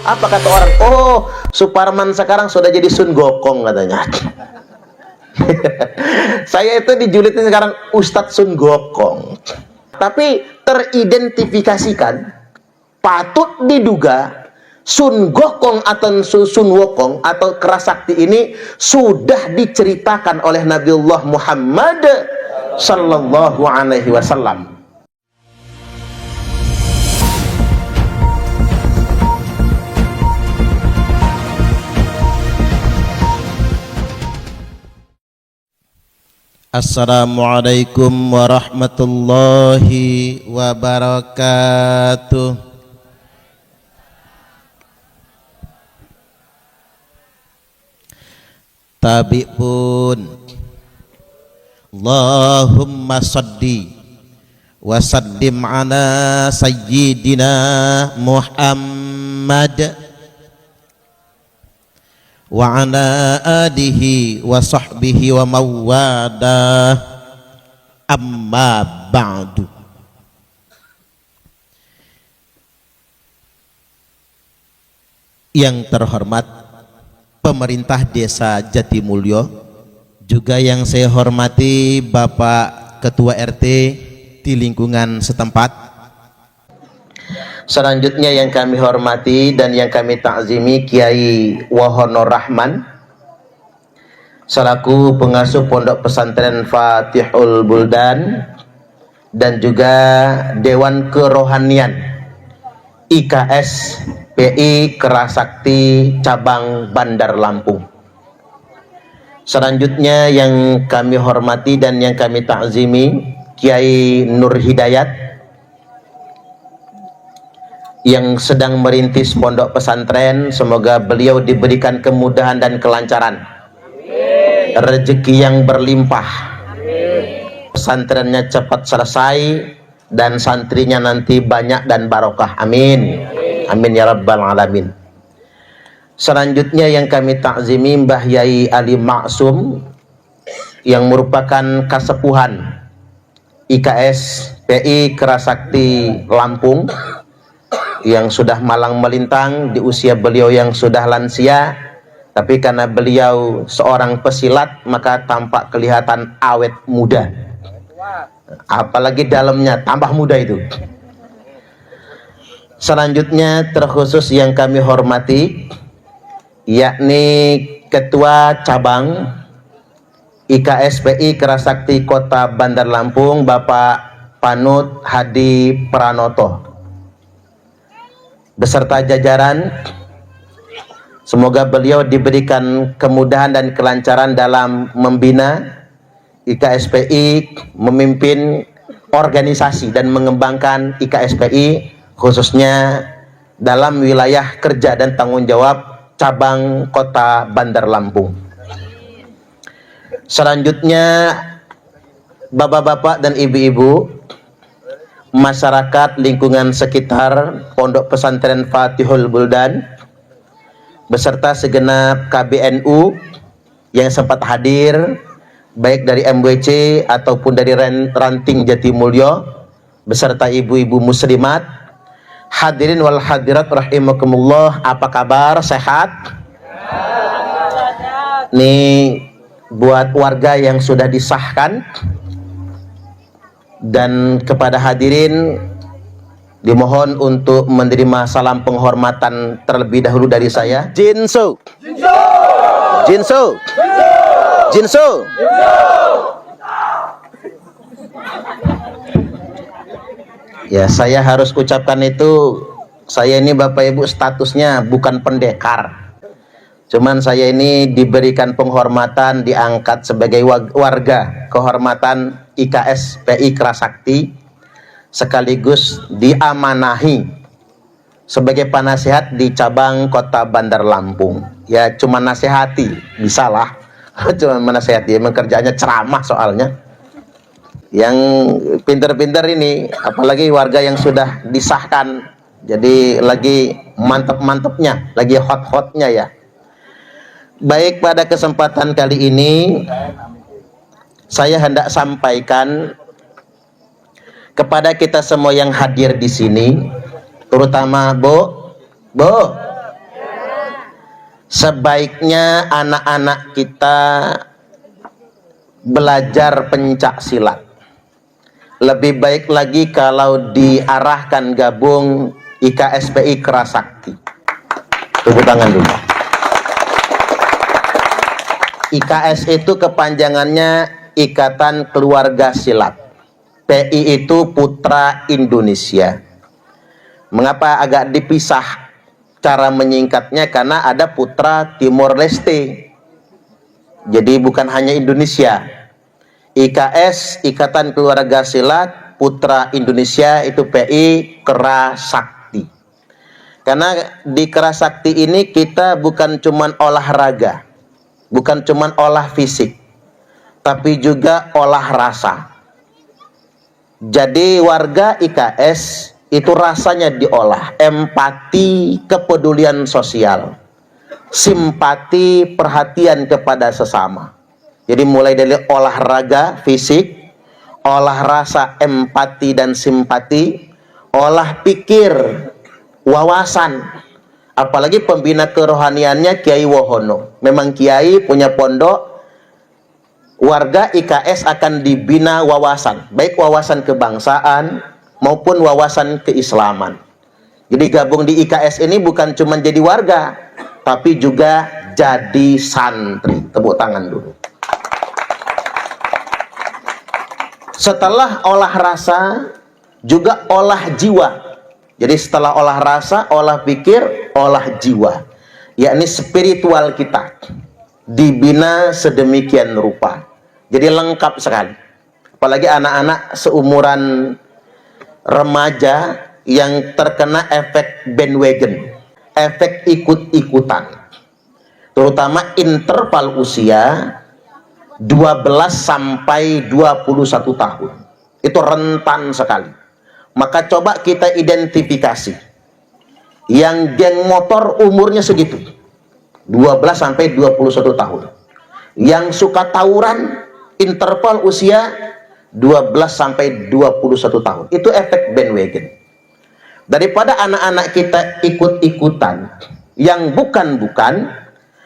Apa kata orang? Oh, Suparman sekarang sudah jadi Sun Gokong katanya. Saya itu dijulitin sekarang Ustadz Sun Gokong. Tapi teridentifikasikan, patut diduga Sun Gokong atau Sun Wokong atau kerasakti ini sudah diceritakan oleh Nabiullah Muhammad sallallahu alaihi wasallam. Assalamualaikum warahmatullahi wabarakatuh. Tabi pun Allahumma salli wa sallim ala sayyidina Muhammad wa ala alihi wa sahbihi wa mawadah, amma ba'du. Yang terhormat pemerintah Desa Jatimulyo, juga yang saya hormati Bapak Ketua RT di lingkungan setempat. Selanjutnya yang kami hormati dan yang kami takzimi Kiai Wahonor Rahman selaku pengasuh Pondok Pesantren Fatihul Buldan, dan juga Dewan Kerohanian IKS PI Kerasakti Cabang Bandar Lampung. Selanjutnya yang kami hormati dan yang kami takzimi Kiai Nur Hidayat yang sedang merintis pondok pesantren. Semoga beliau diberikan kemudahan dan kelancaran, rezeki yang berlimpah, pesantrennya cepat selesai dan santrinya nanti banyak dan barokah, amin amin ya rabbal alamin. Selanjutnya yang kami takzimi Mbah Yai Ali Maksum yang merupakan kasepuhan IKS PI Kerasakti Lampung, yang sudah malang melintang di usia beliau yang sudah lansia, tapi karena beliau seorang pesilat maka tampak kelihatan awet muda, apalagi dalamnya tambah muda itu. Selanjutnya terkhusus yang kami hormati yakni Ketua Cabang IKSPI Kerasakti Kota Bandar Lampung, Bapak Panut Hadi Pranoto beserta jajaran. Semoga beliau diberikan kemudahan dan kelancaran dalam membina IKSPI, memimpin organisasi dan mengembangkan IKSPI khususnya dalam wilayah kerja dan tanggung jawab cabang Kota Bandar Lampung. Selanjutnya bapak-bapak dan ibu-ibu, masyarakat lingkungan sekitar Pondok Pesantren Fatihul Buldan beserta segenap KBNU yang sempat hadir baik dari MWC ataupun dari Ranting Jatimulyo beserta ibu-ibu muslimat, hadirin wal hadirat rahimakumullah. Apa kabar? Sehat? Nih buat warga yang sudah disahkan, dan kepada hadirin dimohon untuk menerima salam penghormatan terlebih dahulu dari saya. Jinso, Jinso, Jinso, ya saya harus ucapkan itu. Saya ini Bapak Ibu statusnya bukan pendekar, cuman saya ini diberikan penghormatan, diangkat sebagai warga kehormatan IKS PI Kerasakti, sekaligus diamanahi sebagai penasihat di cabang Kota Bandar Lampung. Ya cuma nasihati, bisalah cuma menasihati, kerjanya ceramah soalnya. Yang pinter-pinter ini apalagi warga yang sudah disahkan, jadi lagi mantep-mantepnya, lagi hot-hotnya ya. Baik, pada kesempatan kali ini saya hendak sampaikan kepada kita semua yang hadir di sini, terutama Bu, sebaiknya anak-anak kita belajar pencak silat. Lebih baik lagi kalau diarahkan gabung IKSPI Kerasakti. Tepuk tangan dulu. IKS itu kepanjangannya Ikatan Keluarga Silat. PI itu Putra Indonesia. Mengapa agak dipisah cara menyingkatnya? Karena ada Putra Timor Leste. Jadi bukan hanya Indonesia. IKS, Ikatan Keluarga Silat, Putra Indonesia itu PI Kerasakti. Karena di Kerasakti ini kita bukan cuman olahraga, bukan cuman olah fisik, tapi juga olah rasa. Jadi warga IKS itu rasanya diolah, empati, kepedulian sosial, simpati, perhatian kepada sesama. Jadi mulai dari olahraga fisik, olah rasa, empati dan simpati, olah pikir, wawasan. Apalagi pembina kerohaniannya Kiai Wohono. Memang Kiai punya pondok, warga IKS akan dibina wawasan, baik wawasan kebangsaan maupun wawasan keislaman. Jadi gabung di IKS ini bukan cuma jadi warga, tapi juga jadi santri. Tepuk tangan dulu. Setelah olah rasa, juga olah jiwa. Jadi setelah olah rasa, olah pikir, olah jiwa, yakni spiritual kita dibina sedemikian rupa. Jadi lengkap sekali. Apalagi anak-anak seumuran remaja yang terkena efek bandwagon, efek ikut-ikutan, terutama interval usia 12 sampai 21 tahun. Itu rentan sekali. Maka coba kita identifikasi yang geng motor umurnya segitu, 12 sampai 21 tahun. Yang suka tawuran interval usia 12 sampai 21 tahun. Itu efek bandwagon. Daripada anak-anak kita ikut-ikutan yang bukan-bukan,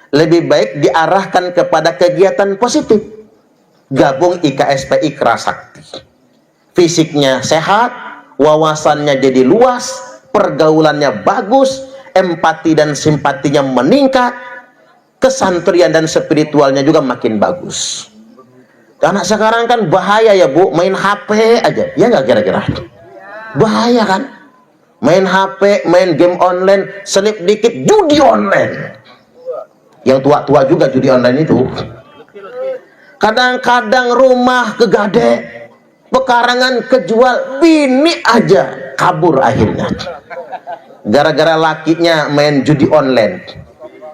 lebih baik diarahkan kepada kegiatan positif. Gabung IKSPI Kerasakti. Fisiknya sehat, wawasannya jadi luas, pergaulannya bagus, empati dan simpatinya meningkat, kesantrian dan spiritualnya juga makin bagus. Anak sekarang kan bahaya ya Bu, main HP aja, ya nggak kira-kira? Bahaya kan? Main HP, main game online, selip dikit judi online. Yang tua-tua juga judi online itu. Kadang-kadang rumah kegade, pekarangan kejual, bini aja kabur akhirnya. Gara-gara lakinya main judi online.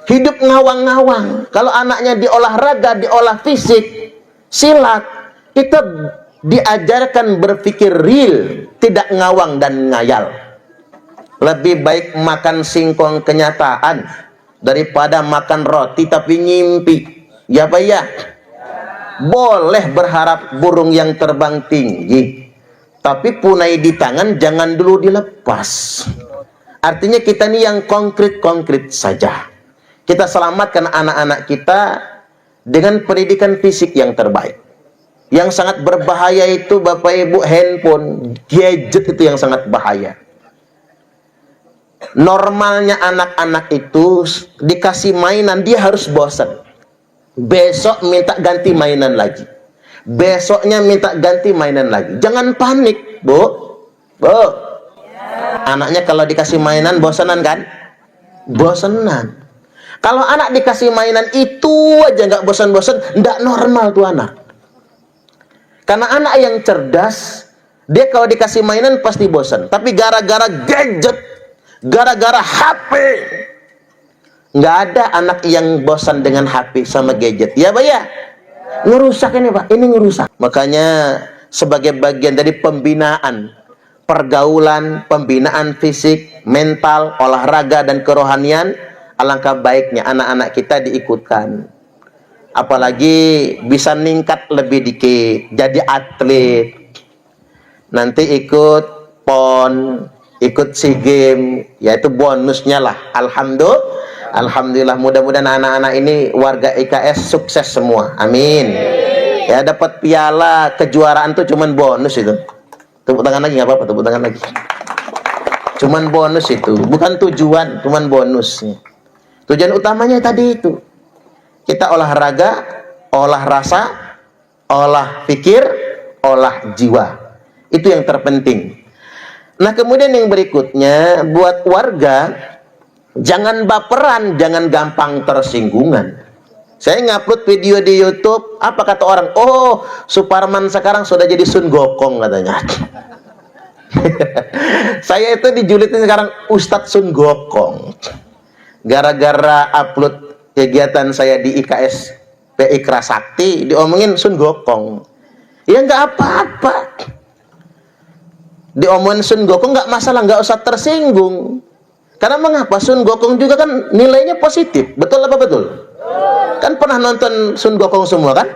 Hidup ngawang-ngawang. Kalau anaknya diolah raga, diolah fisik, silat, kita diajarkan berpikir real, tidak ngawang dan ngayal. Lebih baik makan singkong kenyataan daripada makan roti tapi ngimpi. Ya Pak ya? Boleh berharap burung yang terbang tinggi, tapi punai di tangan jangan dulu dilepas. Artinya kita ini yang konkret-konkret saja. Kita selamatkan anak-anak kita dengan pendidikan fisik yang terbaik. Yang sangat berbahaya itu Bapak Ibu, handphone, gadget itu yang sangat bahaya. Normalnya anak-anak itu dikasih mainan, dia harus bosan. Besok minta ganti mainan lagi. Besoknya minta ganti mainan lagi. Jangan panik, Bu. Bu. Anaknya kalau dikasih mainan bosanan kan? Bosanan. Kalau anak dikasih mainan itu aja nggak bosan-bosan, nggak normal tuh anak. Karena anak yang cerdas, dia kalau dikasih mainan pasti bosan. Tapi gara-gara gadget, gara-gara HP, nggak ada anak yang bosan dengan HP sama gadget. Ya Pak ya? Ngerusak ini Pak, ini ngerusak. Makanya sebagai bagian dari pembinaan pergaulan, pembinaan fisik, mental, olahraga dan kerohanian, alangkah baiknya anak-anak kita diikutkan. Apalagi bisa ningkat lebih dikit, jadi atlet. Nanti ikut PON, ikut SEA Games, yaitu bonusnya lah. Alhamdulillah. Alhamdulillah, mudah-mudahan anak-anak ini warga IKS sukses semua. Amin. Ya, dapat piala kejuaraan tuh cuman bonus itu. Tepuk tangan lagi, nggak apa-apa, tepuk tangan lagi. Cuman bonus itu, bukan tujuan, cuman bonus. Tujuan utamanya tadi itu. Kita olahraga, olah rasa, olah pikir, olah jiwa. Itu yang terpenting. Nah, kemudian yang berikutnya, buat warga, jangan baperan, jangan gampang tersinggungan. Saya ngupload video di YouTube, apa kata orang? Oh, Suparman sekarang sudah jadi Sun Gokong katanya. Saya itu dijulitin sekarang Ustadz Sun Gokong. Gara-gara upload kegiatan saya di IKS PI Krasakti, diomongin Sun Gokong. Ya nggak apa-apa. Diomongin Sun Gokong nggak masalah, nggak usah tersinggung. Karena mengapa? Sun Gokong juga kan nilainya positif. Betul apa betul? Kan pernah nonton Sun Gokong semua kan?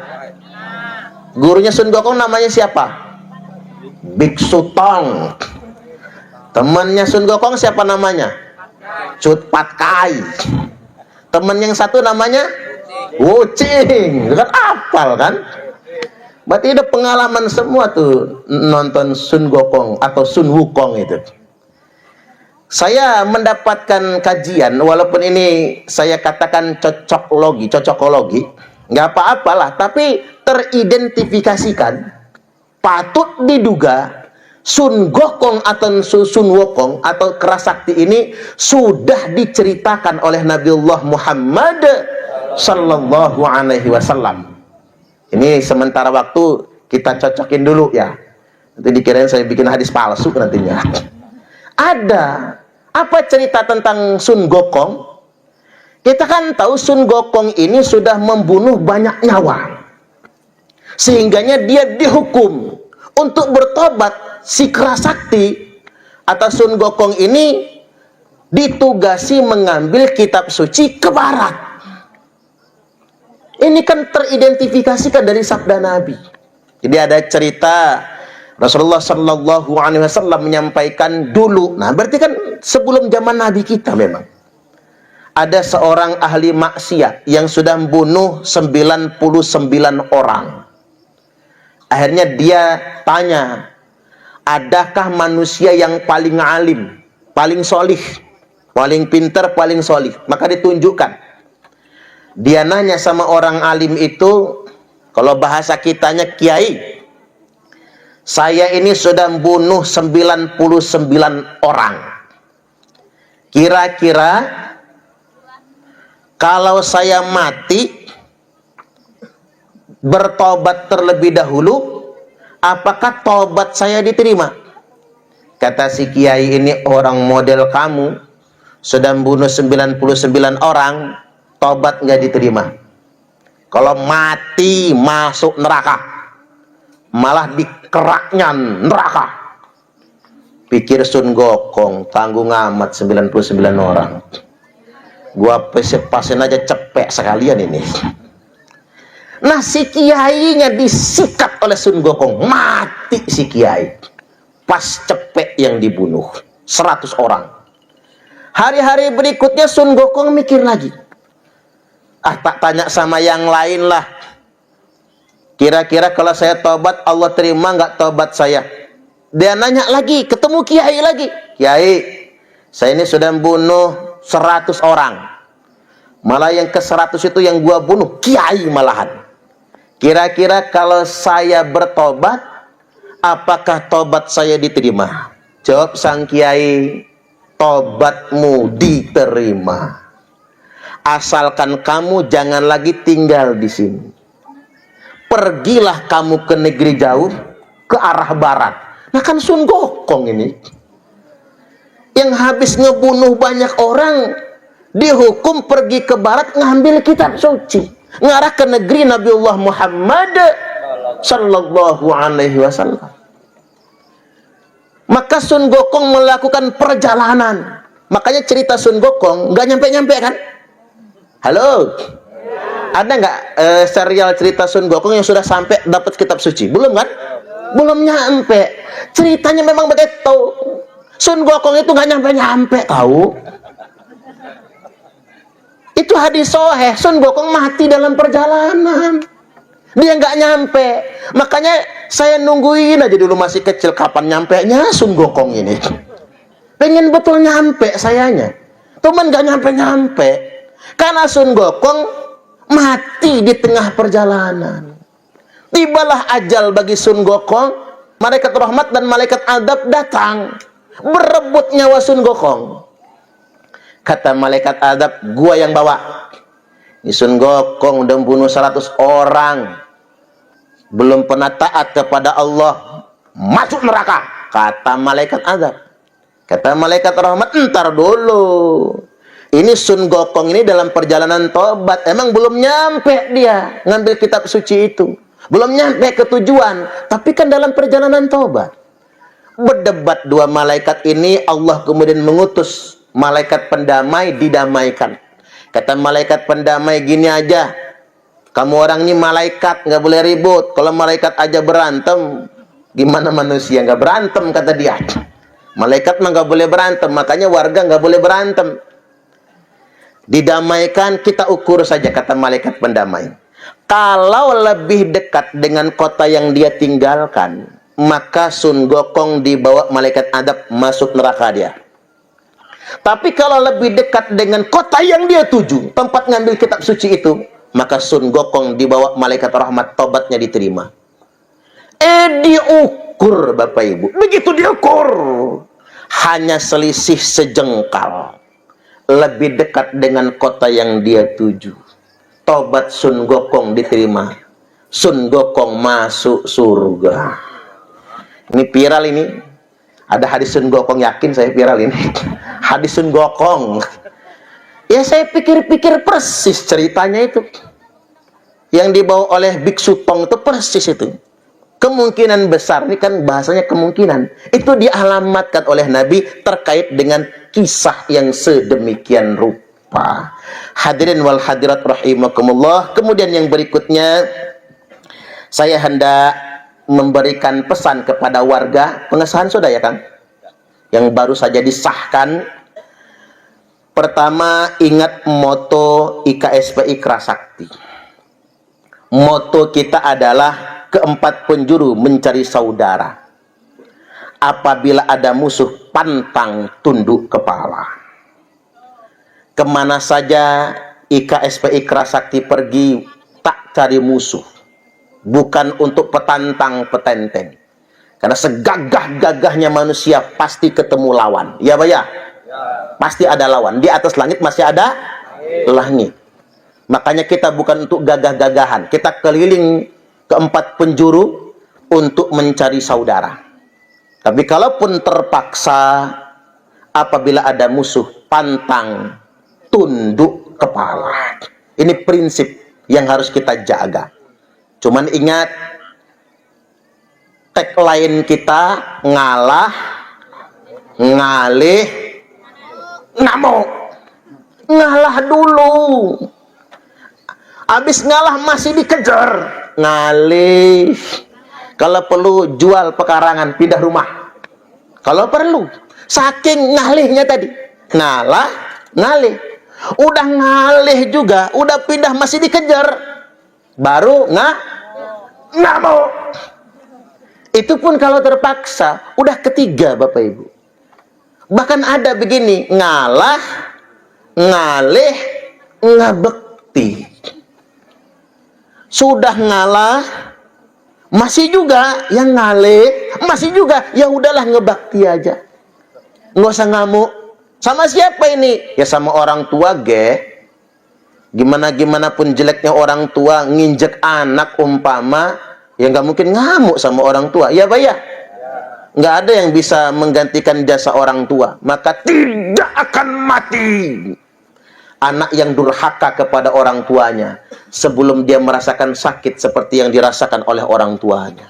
Gurunya Sun Gokong namanya siapa? Biksu Tong. Temannya Sun Gokong siapa namanya? Cut Pat Kai. Teman yang satu namanya Wucing. Kan apal kan? Berarti ada pengalaman semua tuh nonton Sun Gokong atau Sun Wukong itu. Saya mendapatkan kajian, walaupun ini saya katakan cocokologi, nggak apa-apalah, tapi teridentifikasikan, patut diduga Sun Gokong atau Sun Wukong atau Kerasakti ini sudah diceritakan oleh Nabiullah Muhammad Sallallahu Alaihi Wasallam. Ini sementara waktu kita cocokin dulu ya. Nanti dikirain saya bikin hadis palsu nantinya. Ada apa cerita tentang Sun Gokong? Kita kan tahu Sun Gokong ini sudah membunuh banyak nyawa. Sehingganya dia dihukum untuk bertobat. Si Kerasakti atau Sun Gokong ini ditugasi mengambil kitab suci ke barat. Ini kan teridentifikasikan dari sabda Nabi. Jadi ada cerita Rasulullah Sallallahu Alaihi Wasallam menyampaikan dulu. Nah, berarti kan sebelum zaman Nabi kita memang ada seorang ahli maksiat yang sudah membunuh 99 orang. Akhirnya dia tanya, adakah manusia yang paling alim, paling solih, paling pintar, paling solih? Maka ditunjukkan. Dia nanya sama orang alim itu, kalau bahasa kitanya kiai, saya ini sudah membunuh 99 orang. Kira-kira kalau saya mati, bertobat terlebih dahulu, apakah tobat saya diterima? Kata si kiai ini, orang model kamu sudah membunuh 99 orang, tobat nggak diterima. Kalau mati masuk neraka, malah dikeraknya neraka. Pikir Sun Gokong tanggung amat 99 orang. Gua pasin aja cepek sekalian ini. Nah, si kiainya disikat oleh Sun Gokong, mati si kiai. Pas cepek yang dibunuh 100 orang. Hari-hari berikutnya Sun Gokong mikir lagi. Tak tanya sama yang lain lah. Kira-kira kalau saya tobat, Allah terima nggak tobat saya? Dia nanya lagi, ketemu kiai lagi. Kiai, saya ini sudah membunuh 100 orang. Malah yang ke 100 itu yang gua bunuh, kiai malahan. Kira-kira kalau saya bertobat, apakah tobat saya diterima? Jawab sang kiai, tobatmu diterima. Asalkan kamu jangan lagi tinggal di sini. Pergilah kamu ke negeri jauh, ke arah barat. Nah kan Sun Gokong ini, yang habis ngebunuh banyak orang, dihukum pergi ke barat ngambil kitab suci, ngarah ke negeri Nabiullah Muhammad Sallallahu Alaihi Wasallam. Maka Sun Gokong melakukan perjalanan. Makanya cerita Sun Gokong nggak nyampe-nyampe kan? Halo, ada nggak serial cerita Sun Gokong yang sudah sampai dapat kitab suci? Belum kan? Belum nyampe. Ceritanya memang begitu. Sun Gokong itu nggak nyampe-nyampe, tahu? Itu hadis sahih, Sun Gokong mati dalam perjalanan. Dia nggak nyampe. Makanya saya nungguin aja dulu masih kecil, kapan nyampe-nya Sun Gokong ini. Pengen betul nyampe sayanya. Cuman nggak nyampe-nyampe. Karena Sun Gokong mati di tengah perjalanan. Tibalah ajal bagi Sun Gokong. Malaikat rahmat dan malaikat adab datang. Berebut nyawa Sun Gokong. Kata malaikat adab, gua yang bawa. Ini Sun Gokong udah bunuh 100 orang. Belum pernah taat kepada Allah. Masuk neraka. Kata malaikat adab. Kata malaikat rahmat, entar dulu. Ini Sun Gokong ini dalam perjalanan tobat. Emang belum nyampe dia ngambil kitab suci itu. Belum nyampe ke tujuan. Tapi kan dalam perjalanan tobat. Berdebat dua malaikat ini, Allah kemudian mengutus malaikat pendamai, didamaikan. Kata malaikat pendamai, gini aja, kamu orang ini malaikat, nggak boleh ribut. Kalau malaikat aja berantem, gimana manusia nggak berantem, kata dia. Malaikat mah nggak boleh berantem, makanya warga nggak boleh berantem. Didamaikan, kita ukur saja, kata malaikat pendamai. Kalau lebih dekat dengan kota yang dia tinggalkan, maka Sun Gokong dibawa malaikat adab, masuk neraka dia. Tapi kalau lebih dekat dengan kota yang dia tuju, tempat ngambil kitab suci itu, maka Sun Gokong dibawa malaikat rahmat, tobatnya diterima. Diukur Bapak Ibu. Begitu diukur, hanya selisih sejengkal. Lebih dekat dengan kota yang dia tuju. Tobat Sun Gokong diterima. Sun Gokong masuk surga. Ini viral ini. Ada hadis Sun Gokong, yakin saya viral ini. Hadis Sun Gokong. Ya saya pikir-pikir persis ceritanya itu. Yang dibawa oleh Biksu Tong itu persis itu. Kemungkinan besar, ini kan bahasanya kemungkinan. Itu dialamatkan oleh Nabi terkait dengan kisah yang sedemikian rupa. Hadirin wal hadirat rahimakumullah. Kemudian yang berikutnya, saya hendak memberikan pesan kepada warga. Pengesahan sudah ya Kang? Yang baru saja disahkan. Pertama, ingat moto IKSP Ikra Sakti. Moto kita adalah keempat penjuru mencari saudara. Apabila ada musuh, pantang tunduk kepala. Kemana saja IKSP Ikra Sakti pergi, tak cari musuh. Bukan untuk petantang petenteng. Karena segagah-gagahnya manusia pasti ketemu lawan. Ya Pak ya? Pasti ada lawan. Di atas langit masih ada langit. Makanya kita bukan untuk gagah-gagahan. Kita keliling keempat penjuru untuk mencari saudara. Tapi kalaupun terpaksa, apabila ada musuh, pantang tunduk kepala. Ini prinsip yang harus kita jaga. Cuman ingat, tagline kita ngalah, ngalih, ngamuk. Ngalah dulu. Habis ngalah masih dikejar, ngalih. Kalau perlu jual pekarangan, pindah rumah. Kalau perlu. Saking ngalihnya tadi. Ngalah, ngalih. Udah ngalih juga, udah pindah masih dikejar. Baru ngamuk. Itu pun kalau terpaksa. Udah ketiga Bapak Ibu. Bahkan ada begini, ngalah, ngalih, ngabekti. Sudah ngalah, masih juga yang ngalih, masih juga ya udahlah ngebakti aja. Nggak usah ngamuk. Sama siapa ini? Ya sama orang tua ge. Gimana pun jeleknya orang tua, nginjek anak umpama, ya nggak mungkin ngamuk sama orang tua. Ya Pak ya? Nggak ada yang bisa menggantikan jasa orang tua. Maka tidak akan mati anak yang durhaka kepada orang tuanya sebelum dia merasakan sakit seperti yang dirasakan oleh orang tuanya.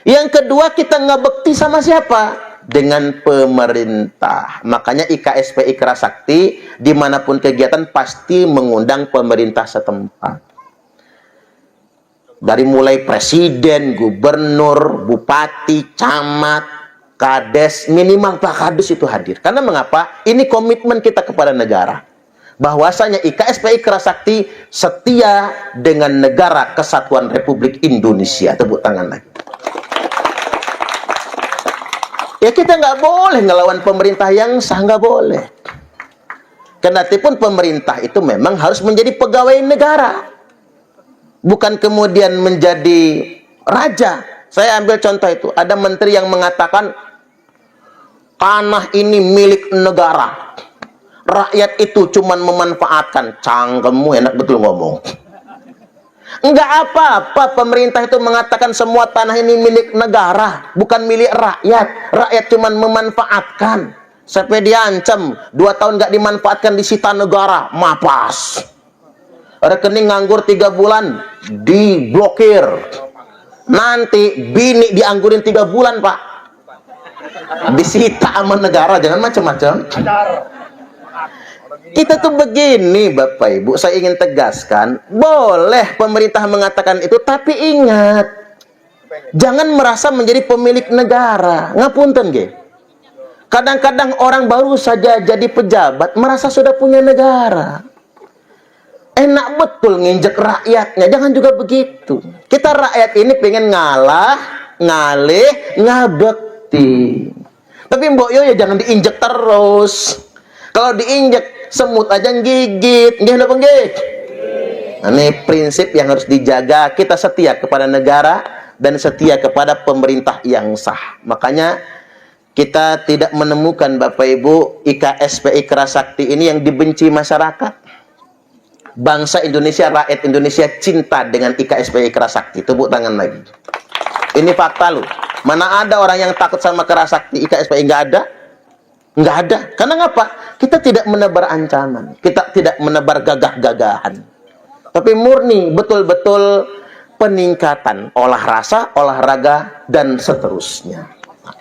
Yang kedua, kita ngabekti sama siapa? Dengan pemerintah. Makanya IKSP Ikra Sakti dimanapun kegiatan pasti mengundang pemerintah setempat. Dari mulai presiden, gubernur, bupati, camat, kades, minimal Pak Kades itu hadir. Karena mengapa? Ini komitmen kita kepada negara. bahwasanya IKSPI Kerasakti setia dengan Negara Kesatuan Republik Indonesia. Tepuk tangan lagi. Ya, kita nggak boleh ngelawan pemerintah yang sah, nggak boleh. Kendatipun pemerintah itu memang harus menjadi pegawai negara, bukan kemudian menjadi raja. Saya ambil contoh itu, ada menteri yang mengatakan tanah ini milik negara, rakyat itu cuman memanfaatkan. Cangkemmu enak betul ngomong. Enggak apa-apa pemerintah itu mengatakan semua tanah ini milik negara, bukan milik rakyat. Rakyat cuman memanfaatkan. Sampai diancam 2 tahun nggak dimanfaatkan disita negara, mapas. Rekening nganggur 3 bulan diblokir. Nanti bini dianggurin 3 bulan, Pak. Disita sama negara, jangan macam-macam. Kita tuh begini, Bapak Ibu, saya ingin tegaskan, boleh pemerintah mengatakan itu, tapi ingat, jangan merasa menjadi pemilik negara. Ngapunten, nggih. Kadang-kadang orang baru saja jadi pejabat merasa sudah punya negara. Enak betul nginjek rakyatnya, jangan juga begitu. Kita rakyat ini pengen ngalah, ngalih, ngabekti. Tapi mbok yo ya jangan diinjek terus. Kalau diinjek semut aja gigit, nggih napa nggih? Nah, ini prinsip yang harus dijaga. Kita setia kepada negara dan setia kepada pemerintah yang sah. Makanya kita tidak menemukan, Bapak Ibu, IKSPI Kerasakti ini yang dibenci masyarakat. Bangsa Indonesia, rakyat Indonesia cinta dengan IKSPI Kerasakti. Tepuk tangan lagi. Ini fakta loh. Mana ada orang yang takut sama Kerasakti IKSPI? Nggak ada. Nggak ada. Karena ngapa? Kita tidak menebar ancaman. Kita tidak menebar gagah-gagahan. Tapi murni betul-betul peningkatan olah rasa, olahraga, dan seterusnya.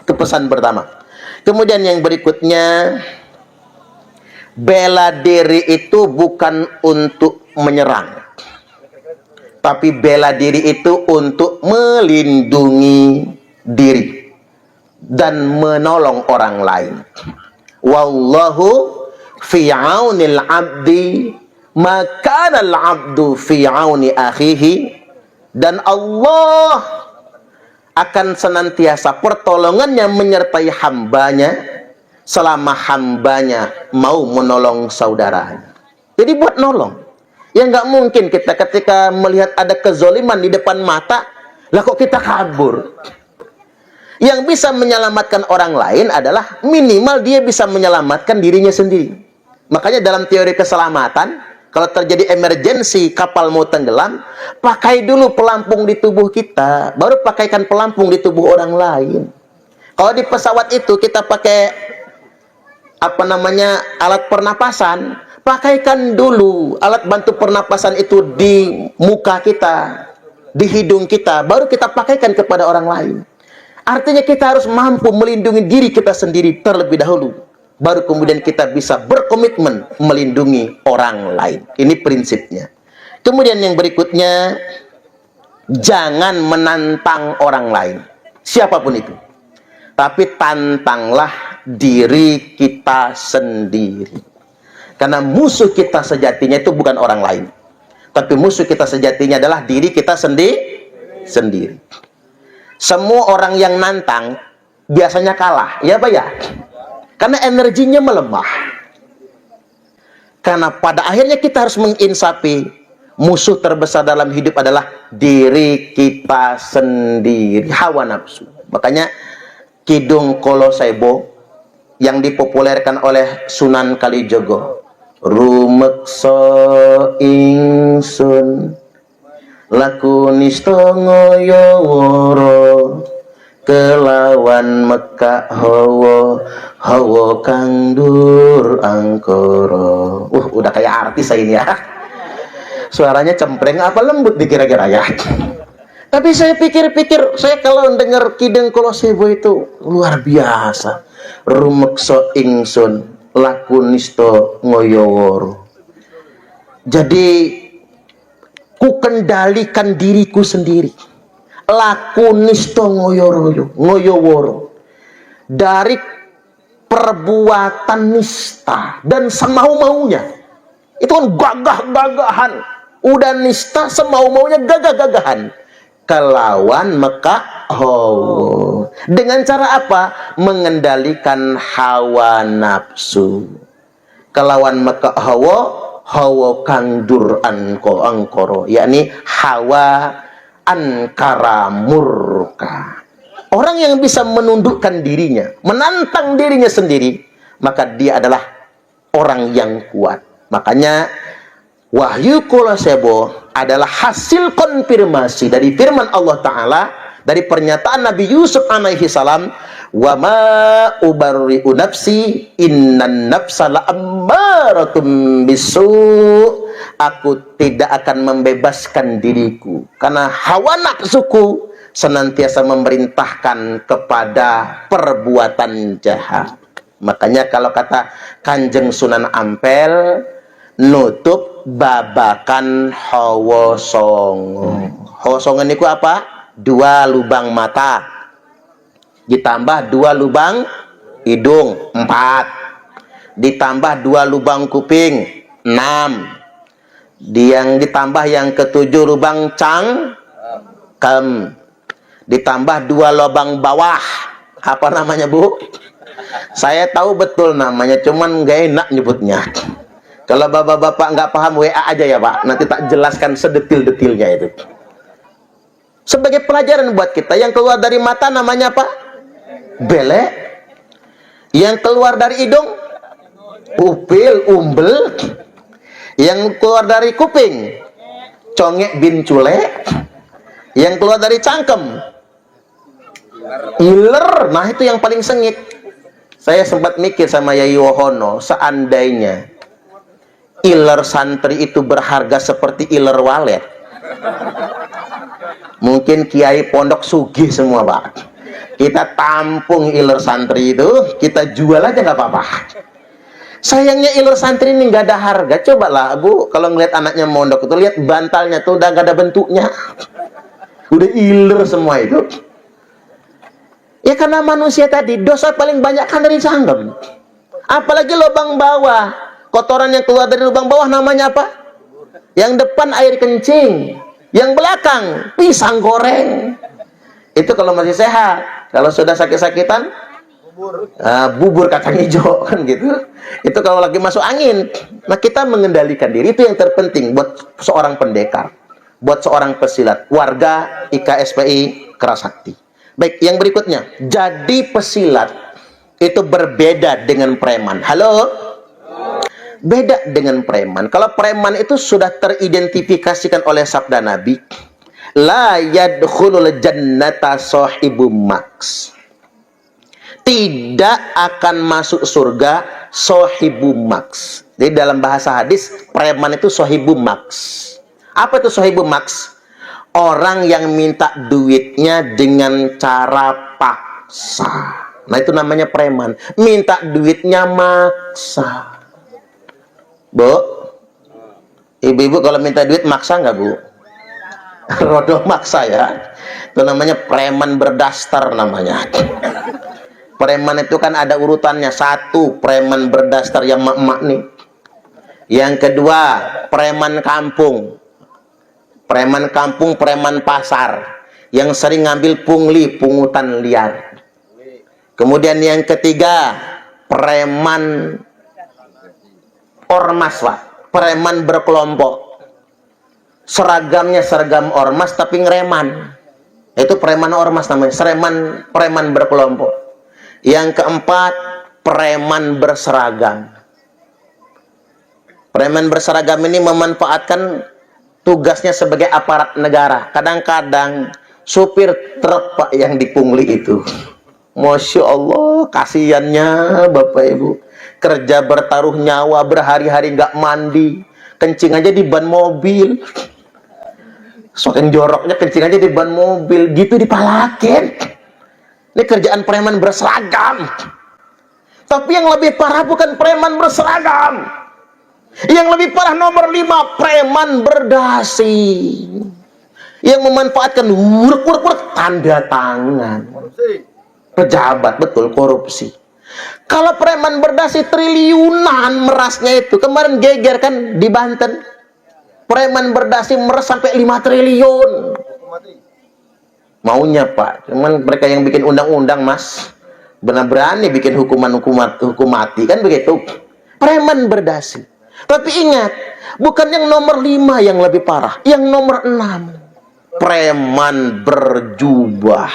Itu pesan pertama. Kemudian yang berikutnya, bela diri itu bukan untuk menyerang, tapi bela diri itu untuk melindungi diri dan menolong orang lain. Wallahu fi aunil abdi maka al abdu fi auni akhihi, dan Allah akan senantiasa pertolongannya menyertai hambanya selama hambanya mau menolong saudaranya. Jadi buat nolong. Ya nggak mungkin kita ketika melihat ada kezoliman di depan mata, lah kok kita kabur. Yang bisa menyelamatkan orang lain adalah minimal dia bisa menyelamatkan dirinya sendiri. Makanya dalam teori keselamatan, kalau terjadi emergensi kapal mau tenggelam, pakai dulu pelampung di tubuh kita, baru pakaikan pelampung di tubuh orang lain. Kalau di pesawat itu kita pakai alat pernapasan, pakaikan dulu alat bantu pernapasan itu di muka kita, di hidung kita, baru kita pakaikan kepada orang lain. Artinya kita harus mampu melindungi diri kita sendiri terlebih dahulu, baru kemudian kita bisa berkomitmen melindungi orang lain. Ini prinsipnya. Kemudian yang berikutnya, jangan menantang orang lain, siapapun itu, tapi tantanglah diri kita sendiri. Karena musuh kita sejatinya itu bukan orang lain, tapi musuh kita sejatinya adalah diri kita sendiri. Semua orang yang nantang biasanya kalah, ya Pak ya? Karena energinya melemah. Karena pada akhirnya kita harus menginsafi musuh terbesar dalam hidup adalah diri kita sendiri, hawa nafsu. Makanya Kidung Kolosebo yang dipopulerkan oleh Sunan Kalijogo, rumekso ingsun lakunista ngoyoworo kelawan Mekak hawa kang dur angkoro. Udah kayak artis saya ini ya. Suaranya cempreng apa lembut dikira-kira ya. Tapi saya pikir-pikir, saya kalau dengar Kidung Kolosebo itu luar biasa. Rumekso ingsun lakunisto ngoyoworo. Jadi ku kendalikan diriku sendiri. Lakunisto ngoyoworo. Dari perbuatan nista dan semau-maunya. Itu kan gagah-gagahan. Udah nista semau-maunya gagah-gagahan. Kelawan Mekah dengan cara apa? Mengendalikan hawa nafsu. Kelawan Mekah hawa kang dur angkoro, yakni hawa ankara murka. Orang yang bisa menundukkan dirinya, menantang dirinya sendiri, maka dia adalah orang yang kuat. Makanya wahyu kula sebo adalah hasil konfirmasi dari firman Allah Ta'ala, dari pernyataan Nabi Yusuf alaihi salam, wa ma ubarri'u nafsi innan nafsa la'ammaratum bisu. Aku tidak akan membebaskan diriku karena hawa nafsuku senantiasa memerintahkan kepada perbuatan jahat. Makanya kalau kata Kanjeng Sunan Ampel, nutup babakan hawa songo. Hawa songo niku apa? 2 lubang mata ditambah 2 lubang hidung 4, ditambah 2 lubang kuping 6, yang ditambah yang ke-7 lubang cangkem, ditambah 2 lubang bawah. Apa namanya, Bu? Saya tahu betul namanya, cuman nggak enak nyebutnya. Kalau bapak-bapak nggak paham, WA aja ya Pak, nanti tak jelaskan sedetil-detilnya itu. Sebagai pelajaran buat kita, yang keluar dari mata namanya apa? Belek. Yang keluar dari hidung, upil, umbel. Yang keluar dari kuping, congek bin cule. Yang keluar dari cangkem, iler. Nah itu yang paling sengit. Saya sempat mikir sama Yai Wohono, seandainya iler santri itu berharga seperti iler walet, mungkin kiai pondok sugih semua Pak. Kita tampung iler santri itu, kita jual aja nggak apa-apa. Sayangnya iler santri ini nggak ada harga. Cobalah Bu, kalau ngeliat anaknya mondok itu, lihat bantalnya tuh udah nggak ada bentuknya, udah iler semua itu. Ya karena manusia tadi dosa paling banyak kan dari cangkem, apalagi lubang bawah. Kotoran yang keluar dari lubang bawah namanya apa? Yang depan air kencing, yang belakang pisang goreng. Itu kalau masih sehat. Kalau sudah sakit-sakitan, bubur kacang hijau kan gitu. Itu kalau lagi masuk angin. Nah kita mengendalikan diri, itu yang terpenting buat seorang pendekar, buat seorang pesilat, warga IKSPI Kerasakti. Baik, yang berikutnya, jadi pesilat itu berbeda dengan preman. Halo? Beda dengan preman. Kalau preman itu sudah teridentifikasikan oleh sabda Nabi, la yadkhulul jannata sahibu maks. Tidak akan masuk surga sahibu maks. Jadi dalam bahasa hadis, preman itu sahibu maks. Apa itu sahibu maks? Orang yang minta duitnya dengan cara paksa. Nah itu namanya preman. Minta duitnya maksa. Bu, ibu-ibu kalau minta duit maksa nggak Bu? Rodoh maksa ya. Itu namanya preman berdaster namanya. Preman itu kan ada urutannya. 1, preman berdaster yang emak-emak nih. Yang kedua, preman kampung. Preman kampung, preman pasar, yang sering ngambil pungli, pungutan liar. Kemudian yang ketiga, preman ormas Pak, preman berkelompok, seragamnya seragam ormas tapi ngereman. Itu preman ormas namanya, preman berkelompok. Yang keempat, preman berseragam. Preman berseragam ini memanfaatkan tugasnya sebagai aparat negara. Kadang-kadang supir truk Pak yang dipungli itu, Masya Allah, kasihannya Bapak Ibu, kerja bertaruh nyawa, berhari-hari nggak mandi, kencing aja di ban mobil. Saking joroknya kencing aja di ban mobil, gitu dipalakin. Ini kerjaan preman berseragam. Tapi yang lebih parah bukan preman berseragam. Yang lebih parah nomor 5, preman berdasi, yang memanfaatkan huruf tanda tangan pejabat, betul, korupsi. Kalau preman berdasi triliunan merasnya itu. Kemarin geger kan di Banten. Preman berdasi meres sampai 5 triliun. Maunya Pak. Cuman mereka yang bikin undang-undang Mas. Benar berani bikin hukum mati. Kan begitu. Preman berdasi. Tapi ingat. Bukan yang nomor 5 yang lebih parah. Yang nomor 6. Preman berjubah.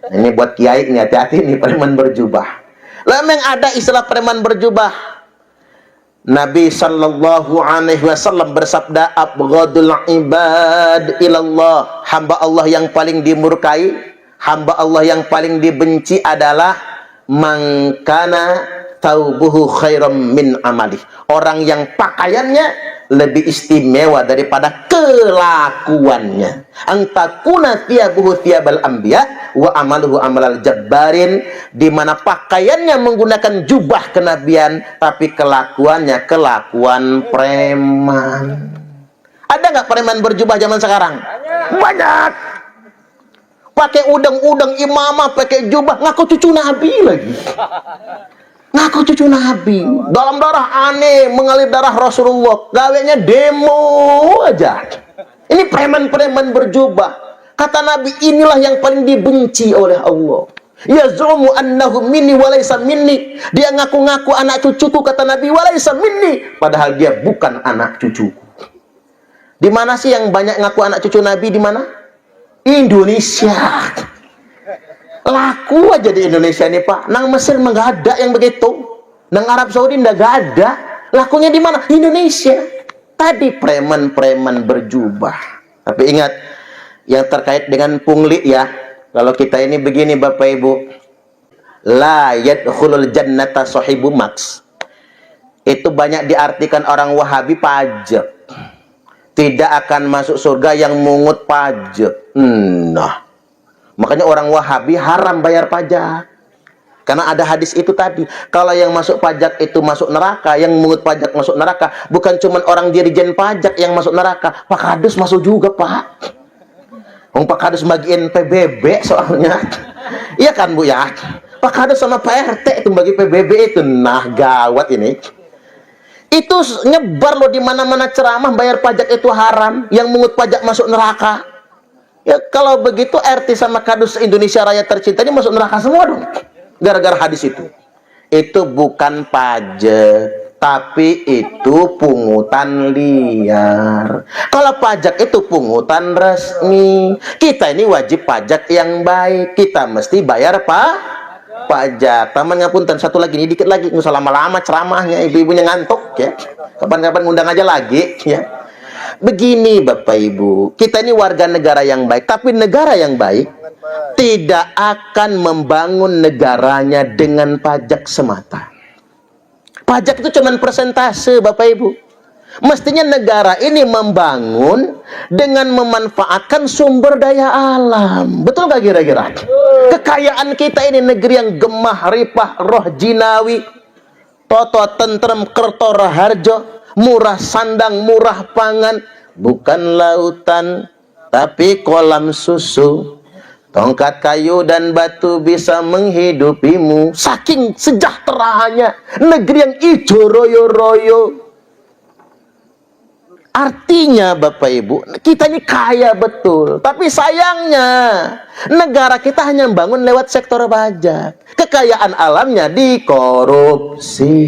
Ini buat kiai nih, hati-hati nih preman berjubah. Lah memang ada istilah preman berjubah. Nabi sallallahu alaihi wasallam bersabda, abghadul ibad ilallah, hamba Allah yang paling dimurkai, hamba Allah yang paling dibenci adalah man kana taubuhu khairam min amalih, orang yang pakaiannya lebih istimewa daripada kelakuannya. Antakuna thiyabuhu thiyabal anbiya wa amaluhu amalal jabbarin, di mana pakaiannya menggunakan jubah kenabian tapi kelakuannya kelakuan preman. Ada nggak preman berjubah zaman sekarang? Banyak. Pakai udang-udang imamah, pakai jubah, ngaku cucu Nabi lagi. Ngaku cucu Nabi, dalam darah aneh, mengalir darah Rasulullah, gawenya demo aja. Ini preman-preman berjubah. Kata Nabi, inilah yang paling dibenci oleh Allah. Yazumu annahu minni walaysa minni. Dia ngaku-ngaku anak cucuku, kata Nabi, walaysa minni, padahal dia bukan anak cucuku. Di mana sih yang banyak ngaku anak cucu Nabi, di mana? Indonesia. Laku aja di Indonesia nih Pak. Nang Mesir mah nggak ada yang begitu. Nang Arab Saudi nggak ada. Lakunya di mana? Indonesia. Tadi preman-preman berjubah. Tapi ingat, yang terkait dengan pungli ya. Kalau kita ini begini Bapak Ibu. La yadkhulul jannata sahibu maks. Itu banyak diartikan orang Wahabi pajak. Tidak akan masuk surga yang mungut pajak. Nah. Makanya orang Wahabi haram bayar pajak. Karena ada hadis itu tadi. Kalau yang masuk pajak itu masuk neraka, yang mengut pajak masuk neraka, bukan cuma orang dirijen pajak yang masuk neraka, Pak Kadus masuk juga, Pak. Pak Kadus bagiin PBB soalnya. Iya kan, Bu ya? Pak Kadus sama Pak RT itu bagi PBB itu. Nah, gawat ini. Itu nyebar loh di mana-mana ceramah bayar pajak itu haram, yang mengut pajak masuk neraka. Ya kalau begitu RT sama Kadus Indonesia Raya tercintanya masuk neraka semua dong. Gara-gara hadis itu. Itu bukan pajak, tapi itu pungutan liar. Kalau pajak itu pungutan resmi. Kita ini wajib pajak yang baik. Kita mesti bayar pajak. Taman ngapunten, satu lagi nih, dikit lagi, nggak usah lama-lama ceramahnya, ibu-ibunya ngantuk ya. Kapan-kapan ngundang aja lagi ya. Begini Bapak Ibu, kita ini warga negara yang baik, tapi negara yang baik tidak akan membangun negaranya dengan pajak semata. Pajak itu cuma persentase Bapak Ibu. Mestinya negara ini membangun dengan memanfaatkan sumber daya alam. Betul gak kira-kira? Kekayaan kita ini negeri yang gemah, ripah, roh jinawi, toto tentrem, kerto raharjo, murah sandang, murah pangan, bukan lautan, tapi kolam susu. Tongkat kayu dan batu bisa menghidupimu. Saking sejahteranya negeri yang ijo royo-royo. Artinya Bapak Ibu, kita ini kaya betul. Tapi sayangnya negara kita hanya membangun lewat sektor pajak. Kekayaan alamnya dikorupsi.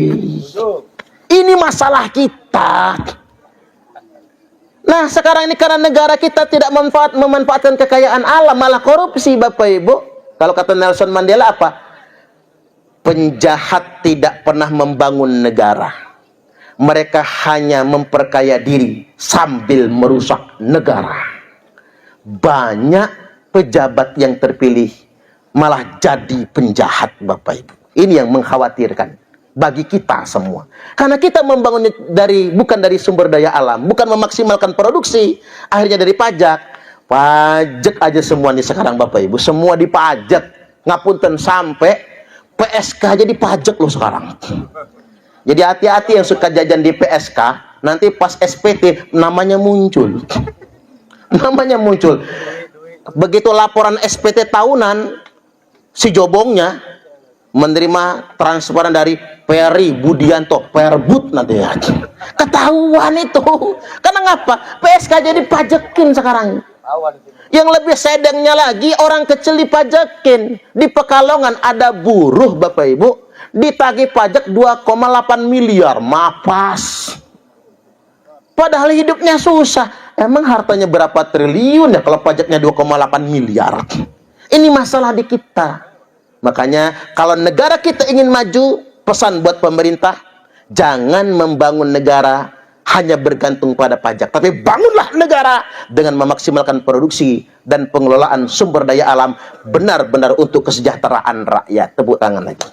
Ini masalah kita. Nah, sekarang ini karena negara kita tidak memanfaatkan kekayaan alam, malah korupsi Bapak Ibu. Kalau kata Nelson Mandela apa? Penjahat tidak pernah membangun negara. Mereka hanya memperkaya diri sambil merusak negara. Banyak pejabat yang terpilih malah jadi penjahat Bapak Ibu. Ini yang mengkhawatirkan bagi kita semua. Karena kita membangunnya bukan dari sumber daya alam, bukan memaksimalkan produksi, akhirnya dari pajak. Pajak aja semua nih sekarang Bapak Ibu, semua dipajak. Ngapunten sampai PSK jadi pajak loh sekarang. Jadi hati-hati yang suka jajan di PSK, nanti pas SPT namanya muncul. Namanya muncul. Begitu laporan SPT tahunan, si jobongnya menerima transferan dari Peri Budianto, Perbut nanti ya. Ketahuan itu. Karena ngapa? PSK jadi pajekin sekarang. Yang lebih sedangnya lagi, orang kecil dipajekin. Di Pekalongan ada buruh Bapak Ibu ditagih pajak 2,8 miliar, mapas. Padahal hidupnya susah. Emang hartanya berapa triliun ya kalau pajaknya 2,8 miliar? Ini masalah di kita. Makanya kalau negara kita ingin maju, pesan buat pemerintah, jangan membangun negara hanya bergantung pada pajak, tapi bangunlah negara dengan memaksimalkan produksi dan pengelolaan sumber daya alam benar-benar untuk kesejahteraan rakyat. Tepuk tangan lagi.